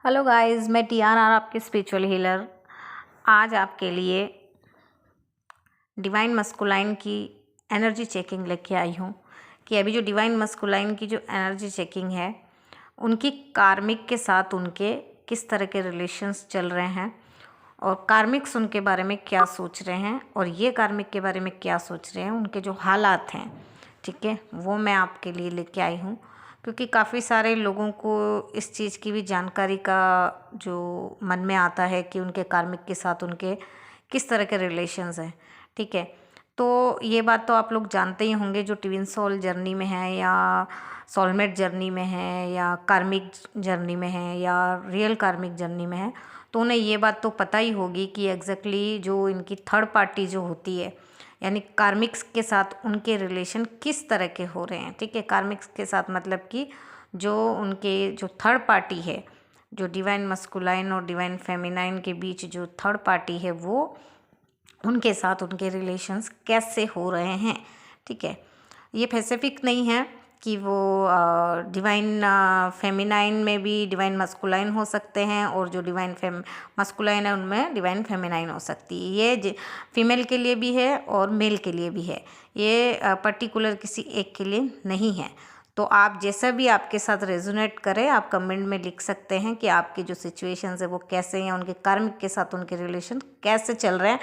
Hello guys, मैं TRR आपकी spiritual healer. आज आपके लिए डिवाइन मस्कुलाइन की एनर्जी चेकिंग लेके आई हूँ कि अभी जो डिवाइन मस्कुलाइन की जो एनर्जी चेकिंग है, उनकी कार्मिक के साथ उनके किस तरह के रिलेशंस चल रहे हैं और कार्मिक्स उनके बारे में क्या सोच रहे हैं और ये कार्मिक के बारे में क्या सोच रहे हैं, उनके जो हालात हैं, ठीक है, वो मैं आपके लिए लेके आई हूँ। क्योंकि काफ़ी सारे लोगों को इस चीज़ की भी जानकारी का जो मन में आता है कि उनके कार्मिक के साथ उनके किस तरह के रिलेशंस हैं, ठीक है। तो ये बात तो आप लोग जानते ही होंगे, जो ट्विन सोल जर्नी में है या सोलमेट जर्नी में है या कार्मिक जर्नी में है या रियल कार्मिक जर्नी में है, तो उन्हें ये बात तो पता ही होगी कि एग्जैक्टली जो इनकी थर्ड पार्टी जो होती है, यानी कार्मिक्स के साथ उनके रिलेशन किस तरह के हो रहे हैं, ठीक है। कार्मिक्स के साथ मतलब कि जो उनके जो थर्ड पार्टी है, जो डिवाइन मस्कुलाइन और डिवाइन फेमिनाइन के बीच जो थर्ड पार्टी है, वो उनके साथ उनके रिलेशंस कैसे हो रहे हैं, ठीक है। ये स्पेसिफिक नहीं है कि वो डिवाइन फेमिनाइन में भी डिवाइन मस्कुलाइन हो सकते हैं और जो डिवाइन मस्कुलाइन है उनमें डिवाइन फेमिनाइन हो सकती है। ये फीमेल के लिए भी है और मेल के लिए भी है, ये पर्टिकुलर किसी एक के लिए नहीं है। तो आप जैसा भी आपके साथ रेजोनेट करें, आप कमेंट में लिख सकते हैं कि आपकी जो सिचुएशंस है वो कैसे हैं, उनके कार्मिक के साथ उनके रिलेशन कैसे चल रहे हैं,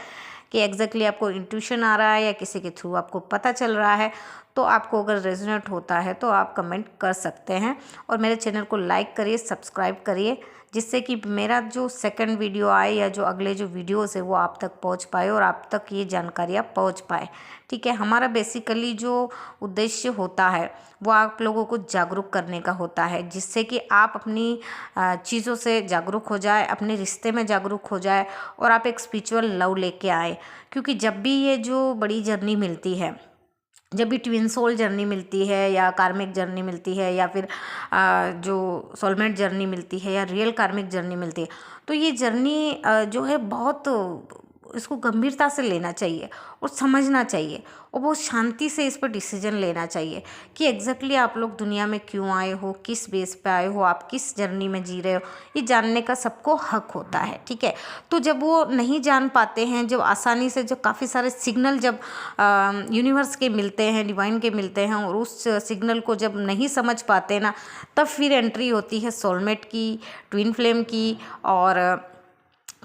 कि एग्जैक्टली आपको इंट्यूशन आ रहा है या किसी के थ्रू आपको पता चल रहा है। तो आपको अगर रेजोनेट होता है तो आप कमेंट कर सकते हैं और मेरे चैनल को लाइक करिए, सब्सक्राइब करिए, जिससे कि मेरा जो सेकंड वीडियो आए या जो अगले जो वीडियोस है वो आप तक पहुंच पाए और आप तक ये जानकारियाँ पहुंच पाए, ठीक है। हमारा बेसिकली जो उद्देश्य होता है वो आप लोगों को जागरूक करने का होता है, जिससे कि आप अपनी चीज़ों से जागरूक हो जाए, अपने रिश्ते में जागरूक हो जाए और आप एक स्पिरिचुअल लव लेके आए। क्योंकि जब भी ये जो बड़ी जर्नी मिलती है, जब भी ट्विन सोल जर्नी मिलती है या कार्मिक जर्नी मिलती है या फिर जो सोलमेट जर्नी मिलती है या रियल कार्मिक जर्नी मिलती है, तो ये जर्नी जो है बहुत इसको गंभीरता से लेना चाहिए और समझना चाहिए और बहुत शांति से इस पर डिसीजन लेना चाहिए कि एग्जैक्टली आप लोग दुनिया में क्यों आए हो, किस बेस पे आए हो, आप किस जर्नी में जी रहे हो, ये जानने का सबको हक होता है, ठीक है। तो जब वो नहीं जान पाते हैं, जब आसानी से, जब काफ़ी सारे सिग्नल जब यूनिवर्स के मिलते हैं, डिवाइन के मिलते हैं और उस सिग्नल को जब नहीं समझ पाते ना, तब फिर एंट्री होती है सोलमेट की, ट्विन फ्लेम की और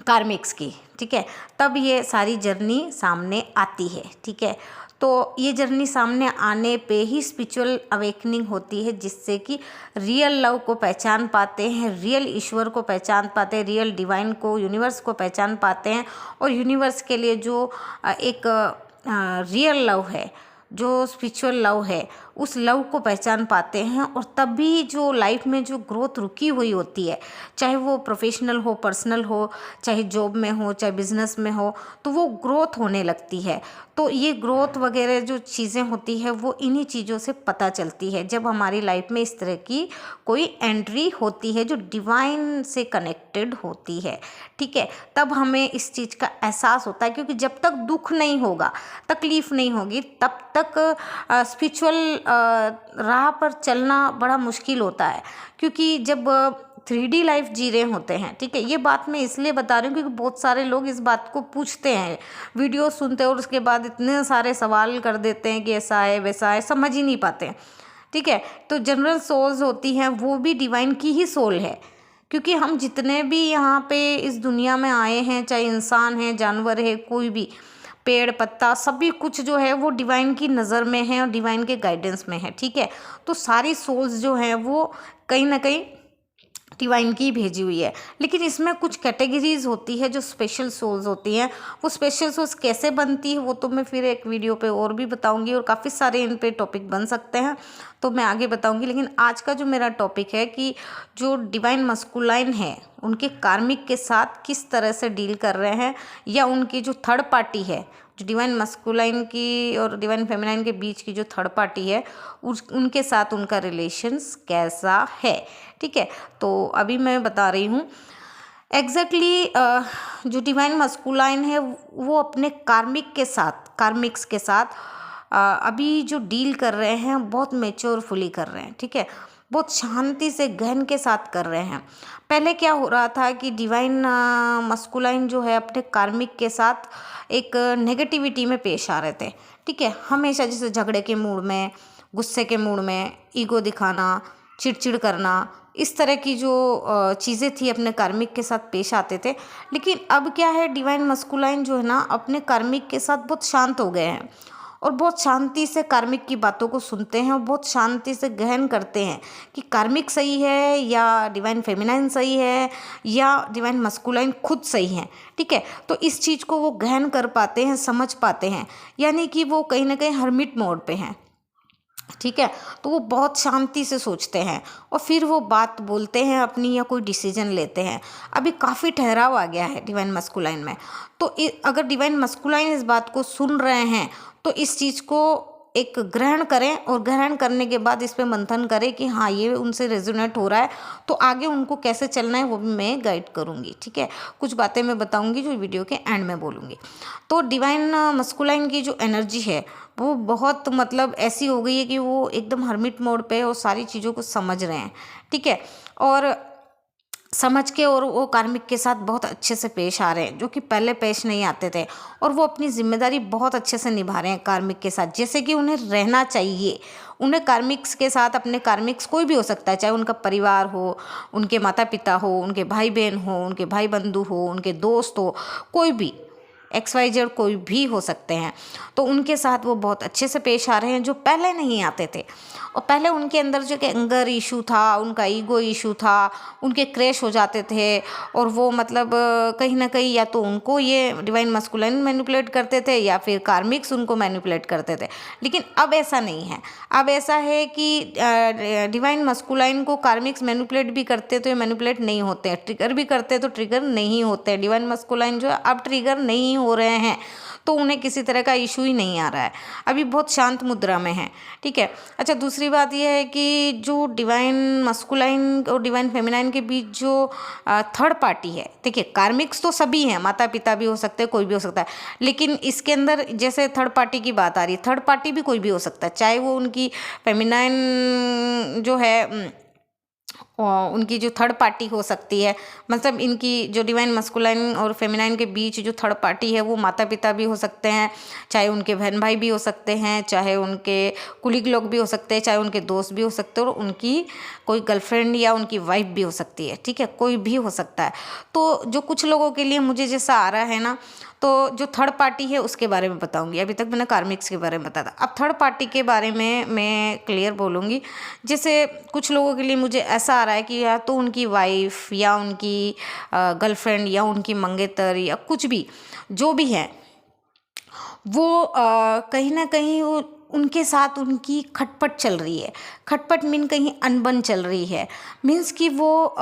कार्मिक्स की, ठीक है। तब ये सारी जर्नी सामने आती है, ठीक है। तो ये जर्नी सामने आने पे ही स्पिरिचुअल अवेकनिंग होती है, जिससे कि रियल लव को पहचान पाते हैं, रियल ईश्वर को पहचान पाते हैं, रियल डिवाइन को, यूनिवर्स को पहचान पाते हैं और यूनिवर्स के लिए जो एक रियल लव है, जो स्पिरिचुअल लव है, उस लव को पहचान पाते हैं। और तब भी जो लाइफ में जो ग्रोथ रुकी हुई होती है, चाहे वो प्रोफेशनल हो, पर्सनल हो, चाहे जॉब में हो, चाहे बिजनेस में हो, तो वो ग्रोथ होने लगती है। तो ये ग्रोथ वगैरह जो चीज़ें होती है वो इन्हीं चीज़ों से पता चलती है, जब हमारी लाइफ में इस तरह की कोई एंट्री होती है जो डिवाइन से कनेक्टेड होती है, ठीक है। तब हमें इस चीज़ का एहसास होता है, क्योंकि जब तक दुख नहीं होगा, तकलीफ नहीं होगी, तब तक स्पिरिचुअल राह पर चलना बड़ा मुश्किल होता है। क्योंकि जब 3D लाइफ जी रहे होते हैं, ठीक है, ये बात मैं इसलिए बता रही हूँ क्योंकि बहुत सारे लोग इस बात को पूछते हैं, वीडियो सुनते हैं और उसके बाद इतने सारे सवाल कर देते हैं कि ऐसा है वैसा है, समझ ही नहीं पाते हैं, ठीक है। तो जनरल सोल्स होती हैं वो भी डिवाइन की ही सोल है, क्योंकि हम जितने भी यहाँ पे इस दुनिया में आए हैं, चाहे इंसान है, जानवर है, कोई भी पेड़ पत्ता, सभी कुछ जो है वो डिवाइन की नज़र में है और डिवाइन के गाइडेंस में है, ठीक है। तो सारी सोल्स जो हैं वो कहीं ना कहीं डिवाइन की भेजी हुई है। लेकिन इसमें कुछ कैटेगरीज होती है जो स्पेशल सोल्स होती हैं। वो स्पेशल सोल्स कैसे बनती है वो तो मैं फिर एक वीडियो पे और भी बताऊंगी और काफ़ी सारे इन पे टॉपिक बन सकते हैं, तो मैं आगे बताऊंगी। लेकिन आज का जो मेरा टॉपिक है कि जो डिवाइन मस्कुलाइन है उनके कार्मिक के साथ किस तरह से डील कर रहे हैं, या उनकी जो थर्ड पार्टी है, जो डिवाइन मस्कुलाइन की और डिवाइन फेमिनाइन के बीच की जो थर्ड पार्टी है, उनके साथ उनका रिलेशंस कैसा है, ठीक है। तो अभी मैं बता रही हूँ एग्जैक्टली जो डिवाइन मस्कुलाइन है वो अपने कार्मिक्स के साथ अभी जो डील कर रहे हैं बहुत मेच्योरफुली कर रहे हैं, ठीक है। बहुत शांति से गहन के साथ कर रहे हैं। पहले क्या हो रहा था कि डिवाइन मस्कुलाइन जो है अपने कार्मिक के साथ एक नेगेटिविटी में पेश आ रहे थे। ठीक है, हमेशा जैसे झगड़े के मूड में, गुस्से के मूड में, ईगो दिखाना, चिड़चिड़ करना, इस तरह की जो चीज़ें थी अपने कार्मिक के साथ पेश आते थे। लेकिन अब क्या है, डिवाइन मस्कुलाइन जो है ना अपने कार्मिक के साथ बहुत शांत हो गए हैं और बहुत शांति से कार्मिक की बातों को सुनते हैं और बहुत शांति से गहन करते हैं कि कार्मिक सही है या डिवाइन फेमिनाइन सही है या डिवाइन मस्कुलाइन खुद सही है। ठीक है, तो इस चीज़ को वो गहन कर पाते हैं, समझ पाते हैं, यानी कि वो कहीं ना कहीं हर्मिट मोड पे हैं। ठीक है, तो वो बहुत शांति से सोचते हैं और फिर वो बात बोलते हैं अपनी या कोई डिसीजन लेते हैं। अभी काफ़ी ठहराव आ गया है डिवाइन मस्कुलाइन में। तो अगर डिवाइन मस्कुलाइन इस बात को सुन रहे हैं तो इस चीज़ को एक ग्रहण करें और ग्रहण करने के बाद इस पे मंथन करें कि हाँ ये उनसे रेजोनेट हो रहा है, तो आगे उनको कैसे चलना है वो भी मैं गाइड करूँगी। ठीक है, कुछ बातें मैं बताऊँगी जो वीडियो के एंड में बोलूँगी। तो डिवाइन मस्कुलाइन की जो एनर्जी है वो बहुत मतलब ऐसी हो गई है कि वो एकदम हर्मिट मोड पे और सारी चीज़ों को समझ रहे हैं। ठीक है, और समझ के और वो कार्मिक के साथ बहुत अच्छे से पेश आ रहे हैं, जो कि पहले पेश नहीं आते थे। और वो अपनी जिम्मेदारी बहुत अच्छे से निभा रहे हैं कार्मिक के साथ, जैसे कि उन्हें रहना चाहिए। उन्हें कार्मिक्स के साथ, अपने कार्मिक्स कोई भी हो सकता है, चाहे उनका परिवार हो, उनके माता पिता हो, उनके भाई बहन हो, उनके भाई बंधु हो, उनके दोस्त हो, कोई भी XYZ कोई भी हो सकते हैं। तो उनके साथ वो बहुत अच्छे से पेश आ रहे हैं, जो पहले नहीं आते थे। और पहले उनके अंदर जो कि एंगर इशू था, उनका ईगो इशू था, उनके क्रैश हो जाते थे और वो मतलब कहीं ना कहीं या तो उनको ये डिवाइन मस्कुलाइन मैनिपुलेट करते थे या फिर कार्मिक्स उनको मैनिपुलेट करते थे। लेकिन अब ऐसा नहीं है। अब ऐसा है कि डिवाइन मस्कुलाइन को कार्मिक्स मैनिपुलेट भी करते तो ये मैनिपुलेट नहीं होते हैं, ट्रिगर भी करते तो ट्रिगर नहीं होते हैं। डिवाइन मस्कुलाइन जो है अब ट्रिगर नहीं हो रहे हैं, तो उन्हें किसी तरह का इशू ही नहीं आ रहा है, अभी बहुत शांत मुद्रा में है। ठीक है, अच्छा दूसरी बात यह है कि जो डिवाइन मस्कुलाइन और डिवाइन फेमिनाइन के बीच जो थर्ड पार्टी है, देखिए कार्मिक्स तो सभी हैं, माता पिता भी हो सकते हैं, कोई भी हो सकता है। लेकिन इसके अंदर जैसे थर्ड पार्टी की बात आ रही है, थर्ड पार्टी भी कोई भी हो सकता है, चाहे वो उनकी फेमिनाइन जो है उनकी जो थर्ड पार्टी हो सकती है, मतलब इनकी जो डिवाइन मस्कुलाइन और फेमिनाइन के बीच जो थर्ड पार्टी है वो माता पिता भी हो सकते हैं, चाहे उनके बहन भाई भी हो सकते हैं, चाहे उनके कुलीग लोग भी हो सकते हैं, चाहे उनके दोस्त भी हो सकते हैं और उनकी कोई गर्लफ्रेंड या उनकी वाइफ भी हो सकती है। ठीक है, कोई भी हो सकता है। तो जो कुछ लोगों के लिए मुझे जैसा आ रहा है ना, तो जो थर्ड पार्टी है उसके बारे में बताऊंगी। अभी तक मैंने कार्मिक्स के बारे में बताया था, अब थर्ड पार्टी के बारे में मैं क्लियर बोलूँगी। जैसे कुछ लोगों के लिए मुझे ऐसा आ रहा है कि या तो उनकी वाइफ या उनकी गर्लफ्रेंड या उनकी मंगेतर या कुछ भी जो भी है वो कहीं ना कहीं वो उनके साथ उनकी खटपट चल रही है। खटपट मीन कहीं अनबन चल रही है, मीन्स कि वो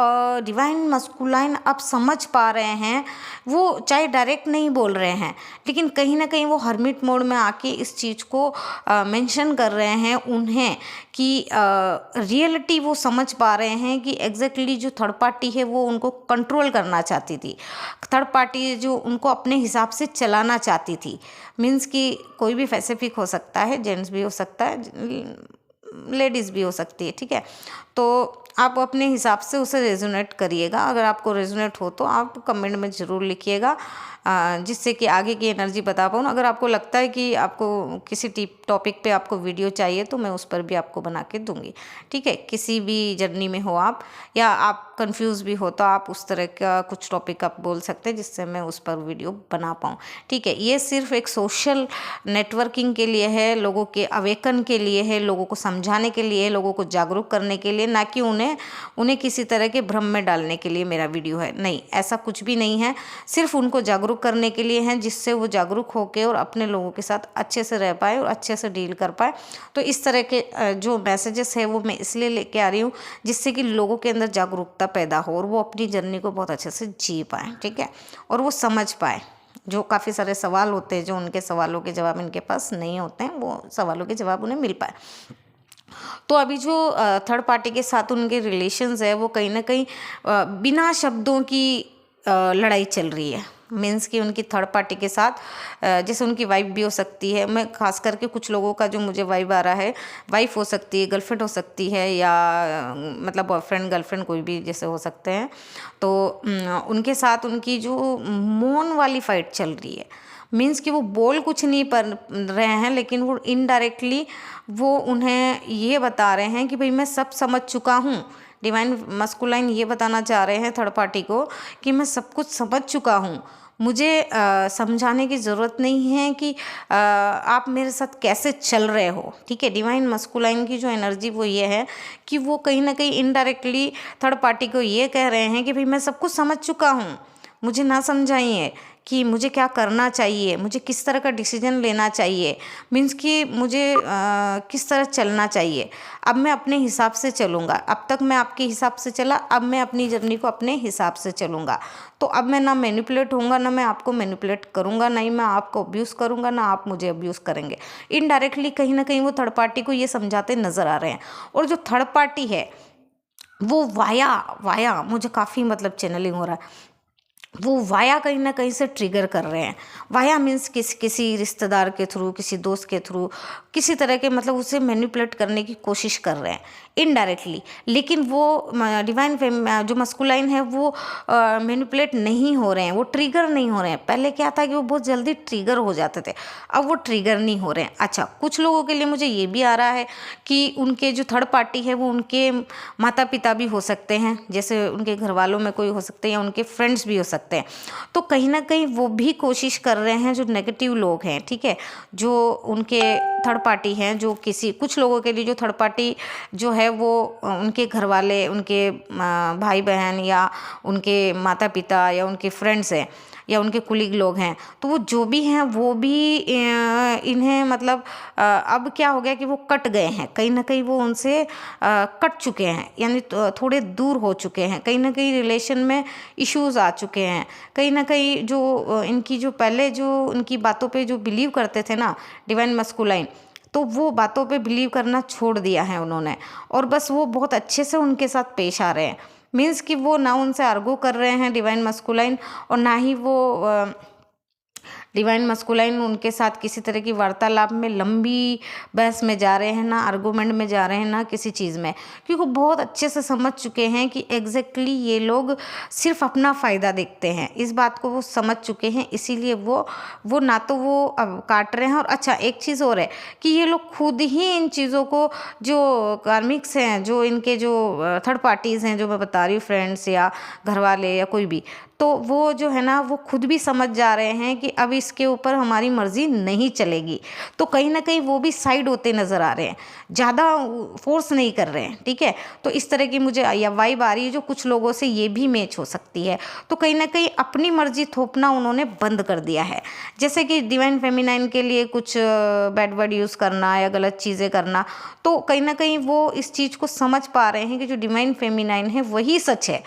डिवाइन मस्कुलाइन अब समझ पा रहे हैं, वो चाहे डायरेक्ट नहीं बोल रहे हैं लेकिन कहीं ना कहीं वो हर्मिट मोड में आके इस चीज़ को मेंशन कर रहे हैं उन्हें कि रियलिटी वो समझ पा रहे हैं कि एग्जैक्टली जो थर्ड पार्टी है वो उनको कंट्रोल करना चाहती थी, थर्ड पार्टी जो उनको अपने हिसाब से चलाना चाहती थी। मीन्स कि कोई भी स्पेसिफिक हो सकता है, जेंट्स भी हो सकता है, लेडीज़ भी हो सकती है। ठीक है, तो आप अपने हिसाब से उसे रेजोनेट करिएगा। अगर आपको रेजोनेट हो तो आप कमेंट में ज़रूर लिखिएगा, जिससे कि आगे की एनर्जी बता पाऊँ। अगर आपको लगता है कि आपको किसी टॉपिक पे आपको वीडियो चाहिए तो मैं उस पर भी आपको बना के दूंगी। ठीक है, किसी भी जर्नी में हो आप या आप कंफ्यूज भी हो तो आप उस तरह का कुछ टॉपिक आप बोल सकते हैं जिससे मैं उस पर वीडियो बना पाऊँ। ठीक है, ये सिर्फ एक सोशल नेटवर्किंग के लिए है, लोगों के अवेकन के लिए है, लोगों को समझाने के लिए, लोगों को जागरूक करने के लिए, ना कि उन्हें किसी तरह के भ्रम में डालने के लिए मेरा वीडियो है। नहीं, ऐसा कुछ भी नहीं है, सिर्फ उनको जागरूक करने के लिए हैं, जिससे वो जागरूक होकर और अपने लोगों के साथ अच्छे से रह पाए और अच्छे से डील कर पाए। तो इस तरह के जो मैसेजेस है वो मैं इसलिए लेके आ रही हूँ जिससे कि लोगों के अंदर जागरूकता पैदा हो और वो अपनी जर्नी को बहुत अच्छे से जी पाए। ठीक है, और वो समझ पाए जो काफ़ी सारे सवाल होते हैं, जो उनके सवालों के जवाब इनके पास नहीं होते हैं, वो सवालों के जवाब उन्हें मिल पाए। तो अभी जो थर्ड पार्टी के साथ उनके रिलेशंस है वो कहीं ना कहीं बिना शब्दों की लड़ाई चल रही है। मीन्स कि उनकी थर्ड पार्टी के साथ जैसे उनकी वाइफ भी हो सकती है। मैं खास करके कुछ लोगों का जो मुझे वाइब आ रहा है, वाइफ हो सकती है, गर्लफ्रेंड हो सकती है, या मतलब बॉयफ्रेंड गर्लफ्रेंड कोई भी जैसे हो सकते हैं। तो उनके साथ उनकी जो मौन वाली फाइट चल रही है, मीन्स कि वो बोल कुछ नहीं पर रहे हैं, लेकिन वो इनडायरेक्टली वो उन्हें ये बता रहे हैं कि भाई मैं सब समझ चुका हूँ। डिवाइन मस्कुलाइन ये बताना चाह रहे हैं थर्ड पार्टी को कि मैं सब कुछ समझ चुका हूँ, मुझे समझाने की ज़रूरत नहीं है कि आप मेरे साथ कैसे चल रहे हो। ठीक है, डिवाइन मस्कुलाइन की जो एनर्जी वो ये है कि वो कहीं ना कहीं इनडायरेक्टली थर्ड पार्टी को ये कह रहे हैं कि भाई मैं सब कुछ समझ चुका हूँ, मुझे ना समझाइए कि मुझे क्या करना चाहिए, मुझे किस तरह का डिसीजन लेना चाहिए, मीन्स कि मुझे किस तरह चलना चाहिए। अब मैं अपने हिसाब से चलूँगा, अब तक मैं आपके हिसाब से चला, अब मैं अपनी जर्नी को अपने हिसाब से चलूँगा। तो अब मैं ना मैनिपुलेट होऊंगा, ना मैं आपको मैनिपुलेट करूँगा, ना ही मैं आपको अब्यूज़ करूँगा, ना आप मुझे अब्यूज़ करेंगे। इनडायरेक्टली कहीं ना कहीं वो थर्ड पार्टी को ये समझाते नज़र आ रहे हैं। और जो थर्ड पार्टी है वो वाया मुझे काफ़ी मतलब चैनलिंग हो रहा है, वो वाया कहीं ना कहीं से ट्रिगर कर रहे हैं। वाया मीन्स किसी रिश्तेदार के थ्रू, किसी दोस्त के थ्रू, किसी तरह के मतलब उसे मैनिपुलेट करने की कोशिश कर रहे हैं इनडायरेक्टली। लेकिन वो डिवाइन जो मस्कुलाइन है वो मैनिपुलेट नहीं हो रहे हैं, वो ट्रिगर नहीं हो रहे हैं। पहले क्या था कि वो बहुत जल्दी ट्रिगर हो जाते थे, अब वो ट्रिगर नहीं हो रहे हैं। अच्छा, कुछ लोगों के लिए मुझे ये भी आ रहा है कि उनके जो थर्ड पार्टी है वो उनके माता पिता भी हो सकते हैं, जैसे उनके घर वालों में कोई हो सकते हैं, या उनके फ्रेंड्स भी हो सकते हैं। तो कहीं ना कहीं वो भी कोशिश कर रहे हैं, जो नेगेटिव लोग हैं, ठीक है, जो उनके थर्ड पार्टी हैं, जो कुछ लोगों के लिए जो थर्ड पार्टी जो है वो उनके घर वाले, उनके भाई बहन, या उनके माता पिता, या उनके फ्रेंड्स हैं, या उनके कुलीग लोग हैं। तो वो जो भी हैं वो भी इन्हें मतलब अब क्या हो गया कि वो कट गए हैं, कहीं ना कहीं वो उनसे कट चुके हैं, यानी थोड़े दूर हो चुके हैं, कहीं ना कहीं रिलेशन में इश्यूज आ चुके हैं। कहीं ना कहीं जो इनकी जो पहले जो उनकी बातों पे जो बिलीव करते थे ना डिवाइन मस्कुलाइन, तो वो बातों पे बिलीव करना छोड़ दिया है उन्होंने, और बस वो बहुत अच्छे से उनके साथ पेश आ रहे हैं। मीन्स कि वो ना उनसे आर्गू कर रहे हैं डिवाइन मस्कुलाइन, और ना ही वो डिवाइन मस्कुलाइन उनके साथ किसी तरह की वार्तालाप में लंबी बहस में जा रहे हैं, ना आर्गूमेंट में जा रहे हैं, ना किसी चीज़ में, क्योंकि वो बहुत अच्छे से समझ चुके हैं कि एग्जैक्टली ये लोग सिर्फ अपना फ़ायदा देखते हैं। इस बात को वो समझ चुके हैं, इसीलिए वो ना तो वो अब काट रहे हैं। और अच्छा, एक चीज़ और है कि ये लोग खुद ही इन चीज़ों को, जो कार्मिक्स हैं, जो इनके जो थर्ड पार्टीज़ हैं, जो मैं बता रही हूँ, फ्रेंड्स या घर वाले या कोई भी, तो वो जो है ना वो खुद भी समझ जा रहे हैं कि अब इसके ऊपर हमारी मर्जी नहीं चलेगी। तो कहीं ना कहीं वो भी साइड होते नज़र आ रहे हैं, ज़्यादा फोर्स नहीं कर रहे हैं। ठीक है, तो इस तरह की मुझे या वाइब आ रही है, जो कुछ लोगों से ये भी मैच हो सकती है। तो कहीं ना कहीं अपनी मर्जी थोपना उन्होंने बंद कर दिया है, जैसे कि डिवाइन फेमिनाइन के लिए कुछ बैड वर्ड यूज़ करना या गलत चीज़ें करना। तो कहीं ना कहीं वो इस चीज़ को समझ पा रहे हैं कि जो डिवाइन फेमिनाइन है वही सच है।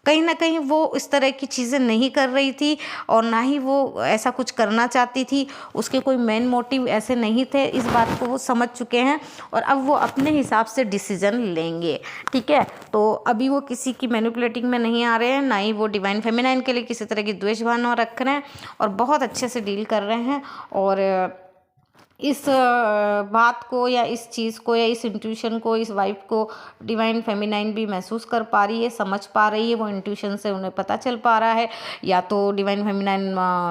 कहीं ना कहीं वो इस तरह की चीज़ें नहीं कर रही थी, और ना ही वो ऐसा कुछ करना चाहती थी, उसके कोई मेन मोटिव ऐसे नहीं थे। इस बात को वो समझ चुके हैं, और अब वो अपने हिसाब से डिसीजन लेंगे। ठीक है, तो अभी वो किसी की मैनिपुलेटिंग में नहीं आ रहे हैं, ना ही वो डिवाइन फेमिनाइन के लिए किसी तरह की द्वेष भावना रख रहे हैं, और बहुत अच्छे से डील कर रहे हैं। और इस बात को या इस चीज़ को या इस इंट्यूशन को, इस वाइब को डिवाइन फेमिनाइन भी महसूस कर पा रही है, समझ पा रही है। वो इंट्यूशन से उन्हें पता चल पा रहा है, या तो डिवाइन फेमिनाइन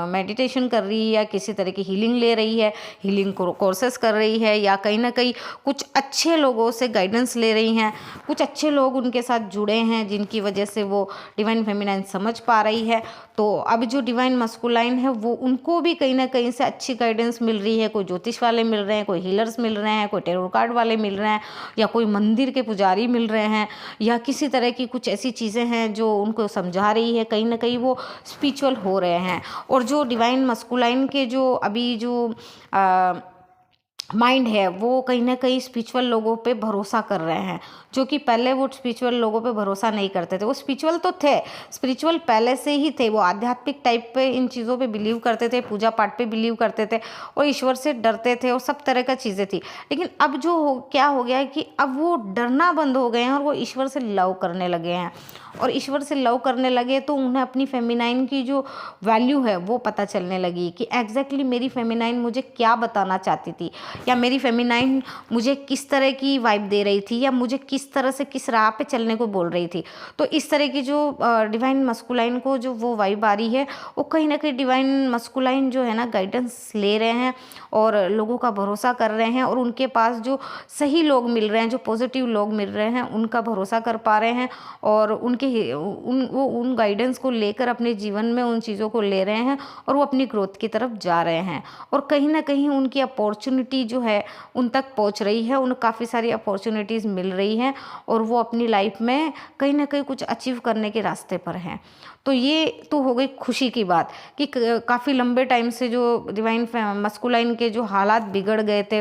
मेडिटेशन कर रही है, या किसी तरह की हीलिंग ले रही है, हीलिंग कोर्सेस कर रही है, या कहीं ना कहीं कुछ अच्छे लोगों से गाइडेंस ले रही हैं, कुछ अच्छे लोग उनके साथ जुड़े हैं जिनकी वजह से वो डिवाइन फेमिनाइन समझ पा रही है। तो अब जो डिवाइन मस्कुलाइन है वो उनको भी कहीं ना कहीं से अच्छी गाइडेंस मिल रही है। कोई ज्योतिष वाले मिल रहे हैं, कोई हीलर्स मिल रहे हैं, कोई टेरो कार्ड वाले मिल रहे हैं, या कोई मंदिर के पुजारी मिल रहे हैं, या किसी तरह की कुछ ऐसी चीज़ें हैं जो उनको समझा रही है। कहीं ना कहीं वो स्पिरिचुअल हो रहे हैं। और जो डिवाइन मस्कुलाइन के जो अभी जो माइंड है वो कहीं ना कहीं स्पिरिचुअल लोगों पे भरोसा कर रहे हैं, जो कि पहले वो स्पिरिचुअल लोगों पे भरोसा नहीं करते थे। वो स्पिरिचुअल तो थे, स्पिरिचुअल पहले से ही थे, वो आध्यात्मिक टाइप पे इन चीज़ों पे बिलीव करते थे, पूजा पाठ पे बिलीव करते थे और ईश्वर से डरते थे और सब तरह का चीज़ें थी। लेकिन अब क्या हो गया है कि अब वो डरना बंद हो गए हैं और वो ईश्वर से लव करने लगे हैं। और ईश्वर से लव करने लगे तो उन्हें अपनी फेमिनाइन की जो वैल्यू है वो पता चलने लगी कि एग्जैक्टली मेरी फेमिनाइन मुझे क्या बताना चाहती थी, या मेरी फेमिनाइन मुझे किस तरह की वाइब दे रही थी, या मुझे किस तरह से किस राह पे चलने को बोल रही थी। तो इस तरह की जो डिवाइन मस्कुलाइन को जो वो वाइब आ रही है, वो कहीं ना कहीं डिवाइन मस्कुलाइन जो है ना गाइडेंस ले रहे हैं और लोगों का भरोसा कर रहे हैं, और उनके पास जो सही लोग मिल रहे हैं, जो पॉजिटिव लोग मिल रहे हैं, उनका भरोसा कर पा रहे हैं और उन गाइडेंस को लेकर अपने जीवन में उन चीज़ों को ले रहे हैं और वो अपनी ग्रोथ की तरफ जा रहे हैं। और कहीं ना कहीं उनकी अपॉर्चुनिटी जो है उन तक पहुंच रही है, उन्हें काफ़ी सारी अपॉर्चुनिटीज़ मिल रही हैं और वो अपनी लाइफ में कहीं ना कहीं कुछ अचीव करने के रास्ते पर हैं। तो ये तो हो गई खुशी की बात कि काफ़ी लंबे टाइम से जो डिवाइन मस्कुलाइन के जो हालात बिगड़ गए थे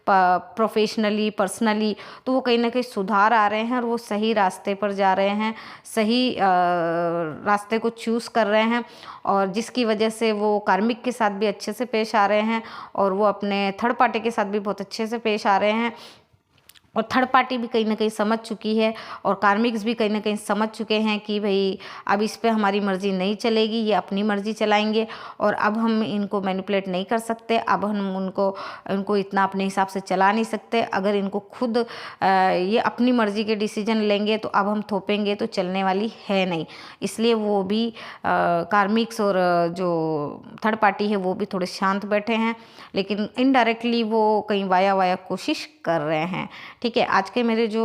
प्रोफेशनली पर्सनली, तो वो कहीं ना कहीं सुधार आ रहे हैं और वो सही रास्ते पर जा रहे हैं, सही रास्ते को चूज़ कर रहे हैं, और जिसकी वजह से वो कार्मिक के साथ भी अच्छे से पेश आ रहे हैं और वो अपने थर्ड पार्टी के साथ भी बहुत अच्छे से पेश आ रहे हैं। और थर्ड पार्टी भी कहीं ना कहीं समझ चुकी है और कार्मिक्स भी कहीं ना कहीं समझ चुके हैं कि भाई अब इस पे हमारी मर्ज़ी नहीं चलेगी, ये अपनी मर्ज़ी चलाएंगे और अब हम इनको मैनिपुलेट नहीं कर सकते, अब हम उनको इतना अपने हिसाब से चला नहीं सकते। अगर इनको खुद ये अपनी मर्ज़ी के डिसीजन लेंगे तो अब हम थोपेंगे तो चलने वाली है नहीं। इसलिए वो भी कार्मिक्स और जो थर्ड पार्टी है वो भी थोड़े शांत बैठे हैं, लेकिन इनडायरेक्टली वो कहीं वाया कोशिश कर रहे हैं। ठीक है, आज के मेरे जो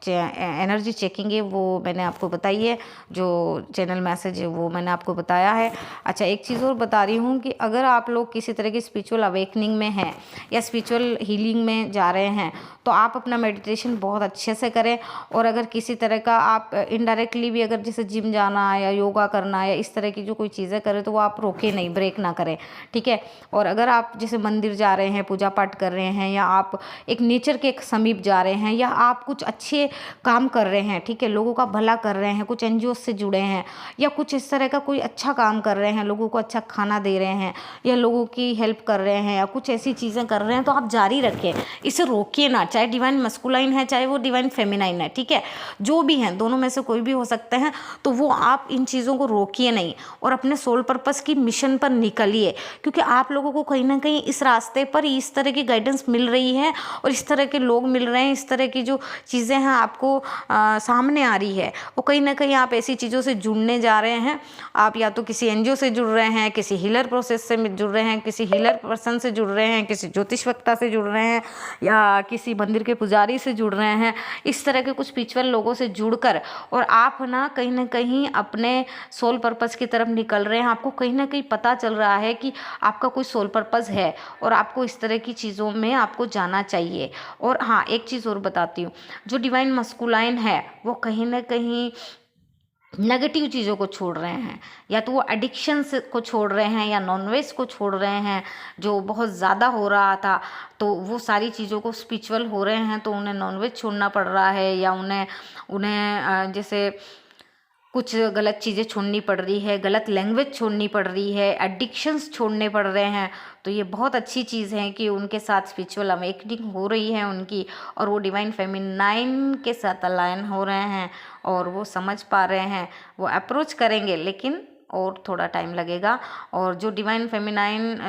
एनर्जी चेकिंग है वो मैंने आपको बताई है, जो चैनल मैसेज है वो मैंने आपको बताया है। अच्छा, एक चीज़ और बता रही हूँ कि अगर आप लोग किसी तरह की स्पिरिचुअल अवेकनिंग में हैं या स्पिरिचुअल हीलिंग में जा रहे हैं तो आप अपना मेडिटेशन बहुत अच्छे से करें। और अगर किसी तरह का आप इनडायरेक्टली भी अगर जैसे जिम जाना या योगा करना या इस तरह की जो कोई चीज़ें करें तो वो आप रोके नहीं, ब्रेक ना करें। ठीक है, और अगर आप जैसे मंदिर जा रहे हैं, पूजा पाठ कर रहे हैं, या आप एक नेचर के समीप जा रहे हैं, या आप कुछ अच्छे काम कर रहे हैं, ठीक है, लोगों का भला कर रहे हैं, कुछ एनजीओ से जुड़े हैं, या कुछ इस तरह का कोई अच्छा काम कर रहे हैं, लोगों को अच्छा खाना दे रहे हैं या लोगों की हेल्प कर रहे हैं या कुछ ऐसी चीज़ें कर रहे हैं, तो आप जारी रखें, इसे रोकिए ना। चाहे डिवाइन मस्कुलाइन है चाहे वो डिवाइन फेमिनाइन है, ठीक है, जो भी हैं, दोनों में से कोई भी हो सकते हैं, तो वो आप इन चीज़ों को रोकिए नहीं और अपने सोल पर्पस की मिशन पर निकलिए। क्योंकि आप लोगों को कहीं ना कहीं इस रास्ते पर इस तरह की गाइडेंस मिल रही है और इस तरह के लोग मिल रहे हैं, इस तरह की जो चीज़ें हैं आपको सामने आ रही है, वो कहीं ना कहीं आप ऐसी चीज़ों से जुड़ने जा रहे हैं। आप या तो किसी एनजीओ से जुड़ रहे हैं, किसी हीलर प्रोसेस से जुड़ रहे हैं, किसी हीलर पर्सन से जुड़ रहे हैं, किसी ज्योतिष वक्ता से जुड़ रहे हैं, या किसी मंदिर के पुजारी से जुड़ रहे हैं। इस तरह के कुछ स्पिरिचुअल लोगों से जुड़कर और आप ना कहीं अपने सोल पर्पस की तरफ निकल रहे हैं। आपको कहीं ना कहीं पता चल रहा है कि आपका कोई सोल पर्पस है और आपको इस तरह की चीज़ों में आपको जाना चाहिए। और हाँ, एक चीज़ और बताती हूँ, जो डिवाइन मस्कुलाइन है वो कहीं ना कहीं नेगेटिव चीज़ों को छोड़ रहे हैं, या तो वो एडिक्शन को छोड़ रहे हैं या नॉनवेज को छोड़ रहे हैं जो बहुत ज़्यादा हो रहा था, तो वो सारी चीज़ों को स्पिरिचुअल हो रहे हैं तो उन्हें नॉनवेज छोड़ना पड़ रहा है, या उन्हें जैसे कुछ गलत चीज़ें छोड़नी पड़ रही है, गलत लैंग्वेज छोड़नी पड़ रही है, एडिक्शंस छोड़ने पड़ रहे हैं। तो ये बहुत अच्छी चीज़ है कि उनके साथ स्पिरिचुअल अवेकनिंग हो रही है उनकी, और वो डिवाइन फेमिनाइन के साथ अलाइन हो रहे हैं और वो समझ पा रहे हैं, वो अप्रोच करेंगे, लेकिन और थोड़ा टाइम लगेगा। और जो डिवाइन फेमिनाइन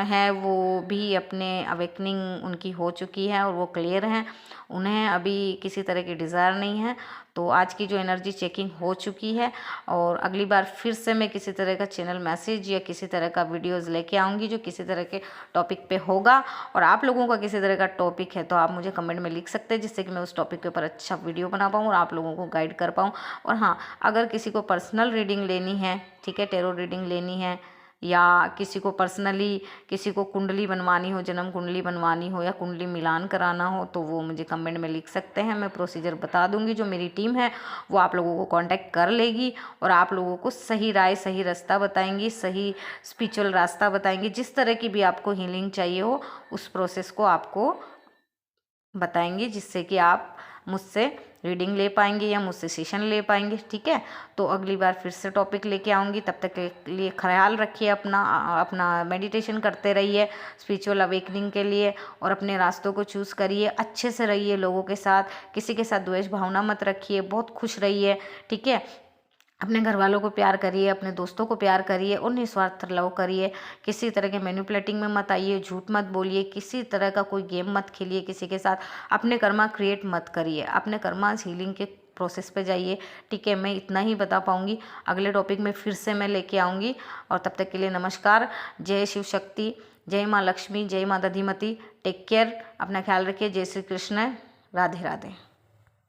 है वो भी अपने अवेकनिंग उनकी हो चुकी है और वो क्लियर हैं, उन्हें अभी किसी तरह की डिज़ायर नहीं है। तो आज की जो एनर्जी चेकिंग हो चुकी है, और अगली बार फिर से मैं किसी तरह का चैनल मैसेज या किसी तरह का वीडियोज़ लेके आऊँगी जो किसी तरह के टॉपिक पे होगा। और आप लोगों का किसी तरह का टॉपिक है तो आप मुझे कमेंट में लिख सकते हैं, जिससे कि मैं उस टॉपिक के ऊपर अच्छा वीडियो बना पाऊँ और आप लोगों को गाइड कर पाऊँ। और हाँ, अगर किसी को पर्सनल रीडिंग लेनी है, ठीक है, टेरो रीडिंग लेनी है या किसी को पर्सनली किसी को कुंडली बनवानी हो, जन्म कुंडली बनवानी हो या कुंडली मिलान कराना हो तो वो मुझे कमेंट में लिख सकते हैं। मैं प्रोसीजर बता दूंगी। जो मेरी टीम है वो आप लोगों को कांटेक्ट कर लेगी और आप लोगों को सही राय, सही रास्ता बताएंगी, सही स्पिरिचुअल रास्ता बताएंगी। जिस तरह की भी आपको हीलिंग चाहिए हो उस प्रोसेस को आपको बताएंगे, जिससे कि आप मुझसे रीडिंग ले पाएंगे या मुझसे सेशन ले पाएंगे। ठीक है, तो अगली बार फिर से टॉपिक लेके आऊँगी। तब तक के लिए ख्याल रखिए अपना मेडिटेशन करते रहिए स्पिरिचुअल अवेकनिंग के लिए और अपने रास्तों को चूज़ करिए। अच्छे से रहिए लोगों के साथ, किसी के साथ द्वेष भावना मत रखिए, बहुत खुश रहिए। ठीक है, अपने घर वालों को प्यार करिए, अपने दोस्तों को प्यार करिए और निस्वार्थ लव करिए। किसी तरह के मैनिपुलेटिंग में मत आइए, झूठ मत बोलिए, किसी तरह का कोई गेम मत खेलिए किसी के साथ। अपने कर्मा क्रिएट मत करिए, अपने कर्मा हीलिंग के प्रोसेस पे जाइए। ठीक है, मैं इतना ही बता पाऊँगी। अगले टॉपिक में फिर से मैं लेके आऊँगी और तब तक के लिए नमस्कार। जय शिव शक्ति, जय माँ लक्ष्मी, जय माँ दधिमती। टेक केयर, अपना ख्याल रखिए। जय श्री कृष्ण, राधे राधे।